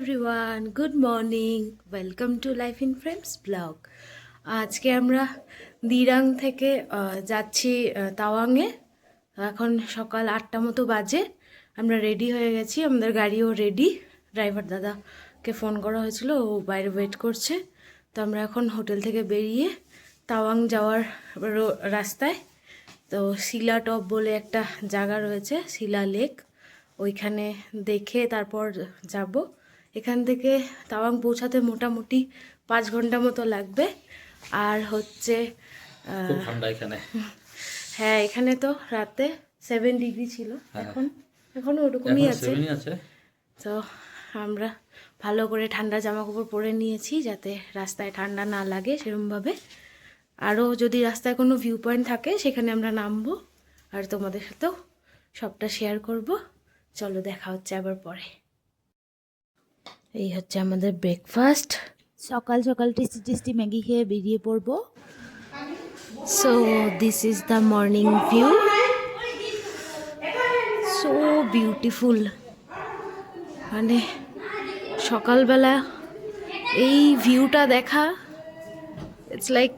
Everyone good morning, welcome to life in friends blog. আজকে আমরা দিরাং থেকে যাচ্ছি তাওয়াংয়ে। এখন সকাল 8টা মতো বাজে। আমরা রেডি হয়ে গেছি, আমাদের গাড়িও রেডি। ড্রাইভার দাদাকে ফোন করা হয়েছিল, ও বাইরে ওয়েট করছে। তো আমরা এখন হোটেল থেকে বেরিয়ে তাওয়াং যাওয়ার রাস্তায়। তো শিলা টপ বলে একটা জায়গা রয়েছে, শিলা লেক, ওইখানে দেখে তারপর যাব। এখান থেকে তাওয়াং পৌঁছাতে মোটামুটি 5 ঘন্টা মতো লাগবে। আর হচ্ছে খুব ঠান্ডা এখানে। হ্যাঁ, এখানে তো রাতে 7 ডিগ্রি ছিল, এখনো ওরকমই আছে। তো আমরা ভালো করে ঠান্ডা জামা কাপড় পরে নিয়েছি, যাতে রাস্তায় ঠান্ডা না লাগে সেরকমভাবে। আরও যদি রাস্তায় কোনো ভিউ পয়েন্ট থাকে সেখানে আমরা নামবো, আর তোমাদের সাথেও সবটা শেয়ার করব। চলো, দেখা হচ্ছে আবার পরে। এই হচ্ছে আমাদের ব্রেকফাস্ট। সকাল সকাল টেস্টি টেস্টি ম্যাগি খেয়ে বেরিয়ে পড়বো। So this is the morning view, so beautiful. মানে সকালবেলা এই ভিউটা দেখা, it's like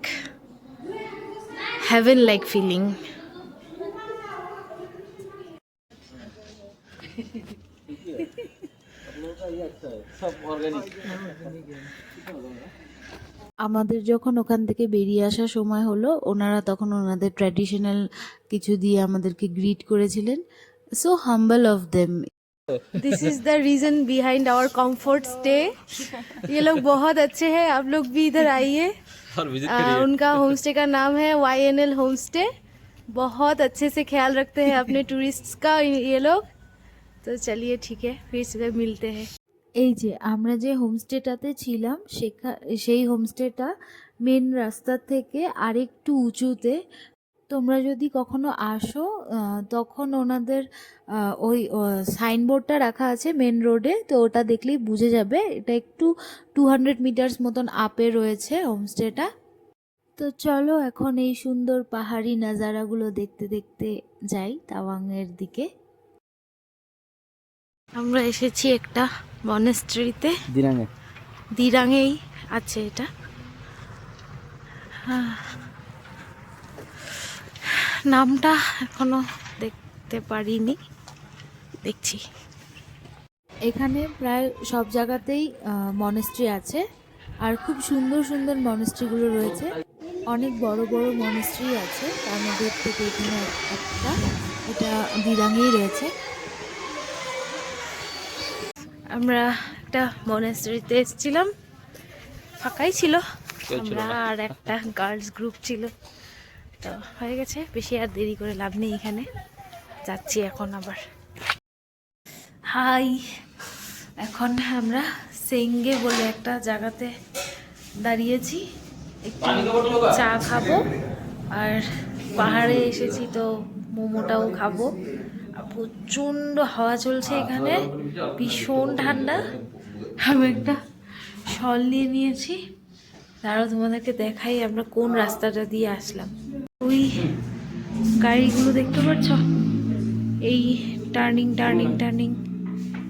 heaven like feeling. আমাদের যখন ওখান থেকে বেরিয়ে আসার সময় হলো, ওনারা তখন ওনাদের ট্র্যাডিশনাল কিছু দিয়ে আমাদেরকে গ্রিট করেছিলেন। So humble of them. This is the reason behind our comfort stay. ये लोग बहुत अच्छे हैं, आप लोग भी इधर आइए। उनका होम स्टे का नाम है YNL होम स्टे। बहुत अच्छे से ख्याल रखते हैं अपने टूरिस्ट्स का ये लोग। तो चलिए ठीक है, फिर सुबह मिलते हैं। এই যে আমরা যে হোমস্টেটাতে ছিলাম, সেই হোমস্টেটা মেন রাস্তা থেকে আরেকটু উঁচুতে। তোমরা যদি কখনো আসো তখন ওনাদের ওই সাইনবোর্ডটা রাখা আছে মেন রোডে, তো ওটা দেখলেই বুঝে যাবে। এটা একটু 200 মিটার্স মতন আপে রয়েছে হোমস্টেটা। তো চলো এখন এই সুন্দর পাহাড়ি নাজারাগুলো দেখতে দেখতে যাই তাওয়াংয়ের দিকে। আমরা এসেছি একটা মনেস্ট্রিতে, দিরাঙেই আছে এটা। নামটা এখনো দেখতে পারিনি, দেখছি। এখানে প্রায় সব জায়গাতেই মনেস্ট্রি আছে, আর খুব সুন্দর সুন্দর মনেস্ট্রিগুলো রয়েছে। অনেক বড় বড় মনেস্ট্রি আছে, তার মধ্যে থেকে এখানে একটা, এটা দিরাঙেই রয়েছে। আমরা একটা মনেস্ট্রিতে এসেছিলাম, ফাঁকাই ছিল। আমরা আর একটা গার্লস গ্রুপ ছিল, তো হয়ে গেছে। বেশি আর দেরি করে লাভ নেই, এখানে যাচ্ছি এখন আবার। হাই, এখন আমরা সেঙ্গে বলে একটা জায়গাতে দাঁড়িয়েছি, একটু চা খাবো। আর পাহাড়ে এসেছি তো মোমোটাও খাবো। আর প্রচণ্ড হাওয়া চলছে এখানে, ভীষণ ঠান্ডা। আমি একটা শল নিয়ে নিয়েছি, তারও তোমাদেরকে দেখাই আমরা কোন রাস্তাটা দিয়ে আসলাম। ওই গাড়িগুলো দেখতে পাচ্ছ, এই টার্নিং টার্নিং টার্নিং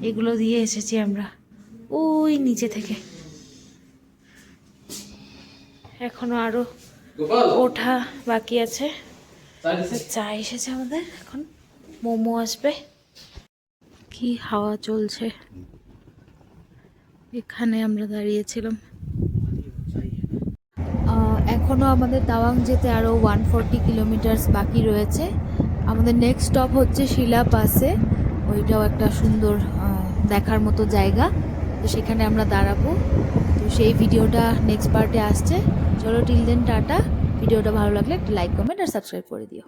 এগুলো দিয়ে এসেছি আমরা ওই নিচে থেকে। এখনো আরো ওঠা বাকি আছে। চা এসেছে আমাদের, এখন মোমো আসবে। কি হাওয়া চলছে, এখানে আমরা দাঁড়িয়েছিলাম। এখনও আমাদের তাওয়াং যেতে আরও 140 কিলোমিটার্স বাকি রয়েছে। আমাদের নেক্সট স্টপ হচ্ছে শিলা পাসে, ওইটাও একটা সুন্দর দেখার মতো জায়গা। তো সেখানে আমরা দাঁড়াবো। তো সেই ভিডিওটা নেক্সট পার্টে আসছে। চলো, টিল দেন টাটা। ভিডিওটা ভালো লাগলে একটা লাইক, কমেন্ট আর সাবস্ক্রাইব করে দিও।